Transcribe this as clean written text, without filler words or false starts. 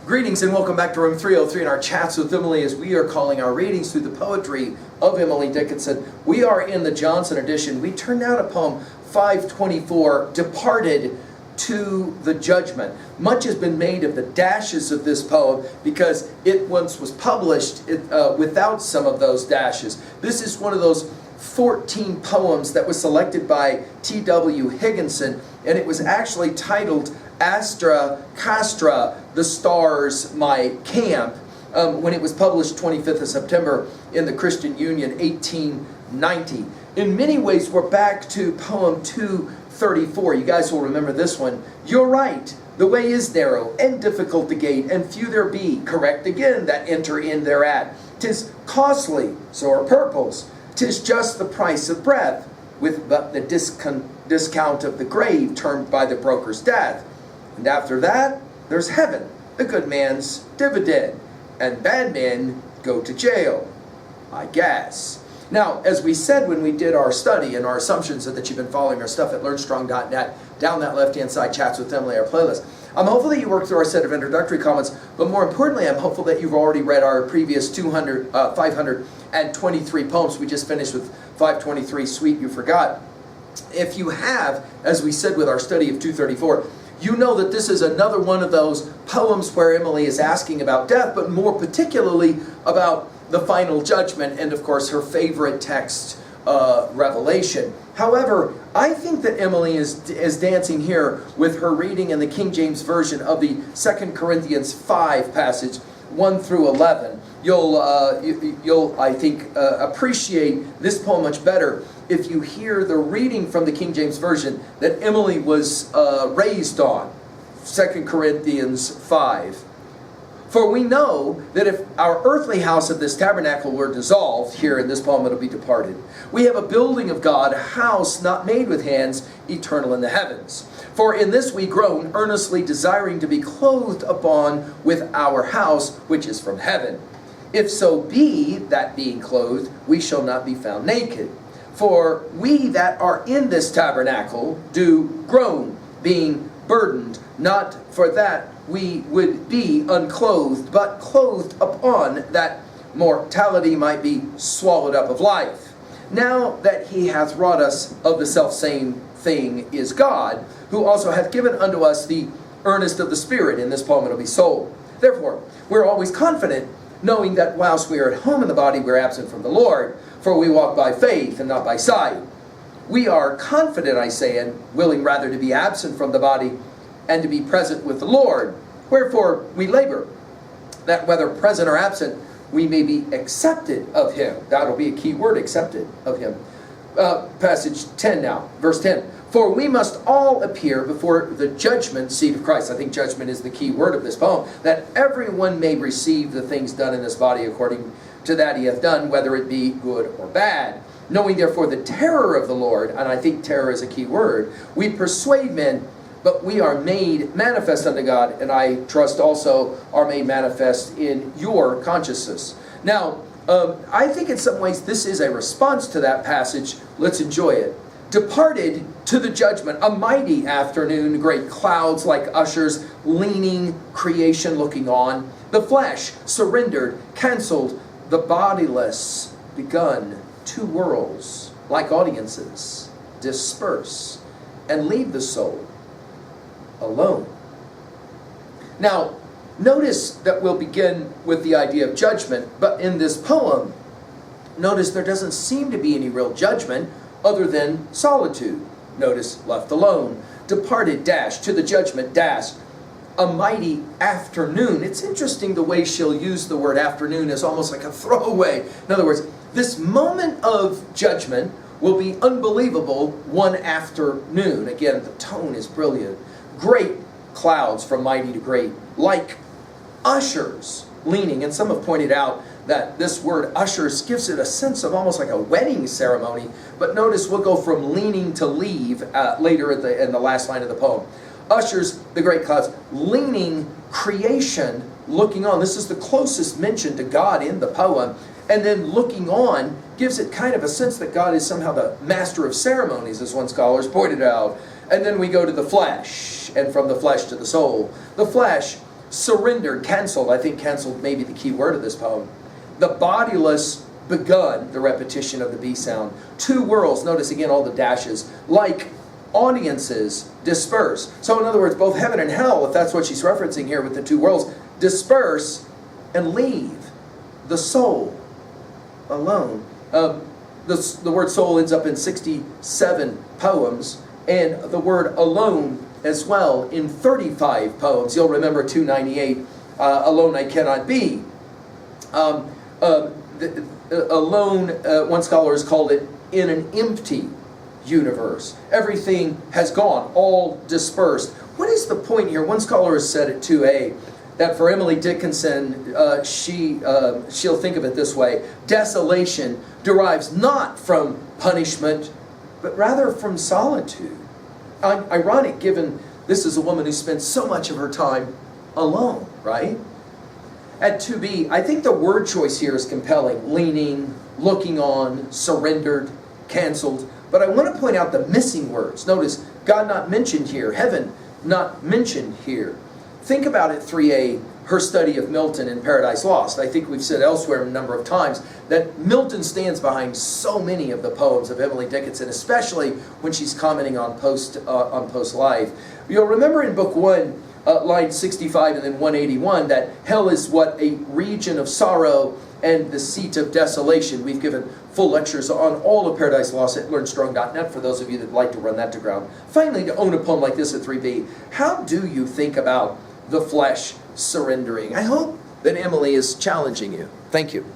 Greetings and welcome back to room 303 in our chats with Emily as we are calling our readings through the poetry of Emily Dickinson. We are in the Johnson edition. We turned out a poem 524, Departed to the Judgment. Much has been made of the dashes of this poem because it once was published without some of those dashes. This is one of those 14 poems that was selected by T.W. Higginson, and it was actually titled Astra Castra, the Stars My Camp, when it was published 25th of September in the Christian Union, 1890. In many ways, we're back to poem 234. You guys will remember this one. You're right, the way is narrow and difficult to gate, and few there be, correct again, that enter in thereat. 'Tis costly, so are purples. 'Tis just the price of breath, with but the discount of the grave termed by the broker's death. And after that, there's heaven, the good man's dividend, and bad men go to jail, I guess. Now, as we said when we did our study and our assumptions that you've been following our stuff at LearnStrong.net, down that left-hand side, Chats with Emily, our playlist, I'm hopeful that you worked through our set of introductory comments, but more importantly, I'm hopeful that you've already read our previous 523 poems. We just finished with 523, Sweet You Forgot. If you have, as we said with our study of 234, you know that this is another one of those poems where Emily is asking about death, but more particularly about the final judgment and, of course, her favorite text, Revelation. However, I think that Emily is dancing here with her reading in the King James Version of the 2 Corinthians 5 passage, 1 through 11. You'll I think, appreciate this poem much better if you hear the reading from the King James Version that Emily was raised on, 2 Corinthians 5. For we know that if our earthly house of this tabernacle were dissolved, here in this poem it'll be departed, we have a building of God, a house not made with hands, eternal in the heavens. For in this we groan, earnestly desiring to be clothed upon with our house, which is from heaven. If so be, that being clothed, we shall not be found naked. For we that are in this tabernacle do groan, being burdened, not for that we would be unclothed, but clothed upon, that mortality might be swallowed up of life. Now that he hath wrought us of the selfsame thing is God, who also hath given unto us the earnest of the Spirit. In this poem it'll be soul. Therefore, we're always confident, knowing that whilst we are at home in the body, we're absent from the Lord, for we walk by faith and not by sight. We are confident, I say, and willing rather to be absent from the body and to be present with the Lord. Wherefore we labor, that whether present or absent, we may be accepted of him. That'll be a key word, accepted of him. Passage 10 now, verse 10. For we must all appear before the judgment seat of Christ. I think judgment is the key word of this poem. That everyone may receive the things done in this body according to that he hath done, whether it be good or bad. Knowing therefore the terror of the Lord, and I think terror is a key word, we persuade men, but we are made manifest unto God, and I trust also are made manifest in your consciousness. Now, I think in some ways this is a response to that passage. Let's enjoy it. Departed to the judgment, a mighty afternoon, great clouds like ushers, leaning creation looking on. The flesh surrendered, cancelled, the bodiless begun. Two worlds, like audiences, disperse and leave the soul alone. Now, notice that we'll begin with the idea of judgment, but in this poem, notice there doesn't seem to be any real judgment other than solitude. Notice, left alone, departed, dash, to the judgment, dash, a mighty afternoon. It's interesting the way she'll use the word afternoon as almost like a throwaway. In other words, this moment of judgment will be unbelievable one afternoon. Again, the tone is brilliant. Great clouds from mighty to great, like ushers leaning. And some have pointed out that this word ushers gives it a sense of almost like a wedding ceremony. But notice we'll go from leaning to leave later in the last line of the poem. Ushers, the great clouds, leaning creation, looking on. This is the closest mention to God in the poem. And then looking on gives it kind of a sense that God is somehow the master of ceremonies, as one scholar has pointed out. And then we go to the flesh, and from the flesh to the soul. The flesh, surrendered, canceled. I think canceled may be the key word of this poem. The bodiless begun, the repetition of the B sound. Two worlds, notice again all the dashes, like audiences disperse. So in other words, both heaven and hell, if that's what she's referencing here with the two worlds, disperse and leave the soul alone. The word soul ends up in 67 poems, and the word alone as well in 35 poems. You'll remember 298, alone I cannot be. Alone, one scholar has called it in an empty universe. Everything has gone, all dispersed. What is the point here? One scholar has said at 2a that for Emily Dickinson, she'll think of it this way: desolation derives not from punishment, but rather from solitude. Ironic, given this is a woman who spent so much of her time alone, right? At 2b, I think the word choice here is compelling. Leaning, looking on, surrendered, canceled. But I want to point out the missing words. Notice, God not mentioned here, heaven not mentioned here. Think about it, 3a, her study of Milton in Paradise Lost. I think we've said elsewhere a number of times that Milton stands behind so many of the poems of Emily Dickinson, especially when she's commenting on Post Life. You'll remember in Book 1, line 65 and then 181, that hell is what? A region of sorrow and the seat of desolation. We've given full lectures on all of Paradise Lost at learnstrong.net for those of you that like to run that to ground. Finally, to own a poem like this at 3b, how do you think about the flesh surrendering? I hope that Emily is challenging you. Thank you.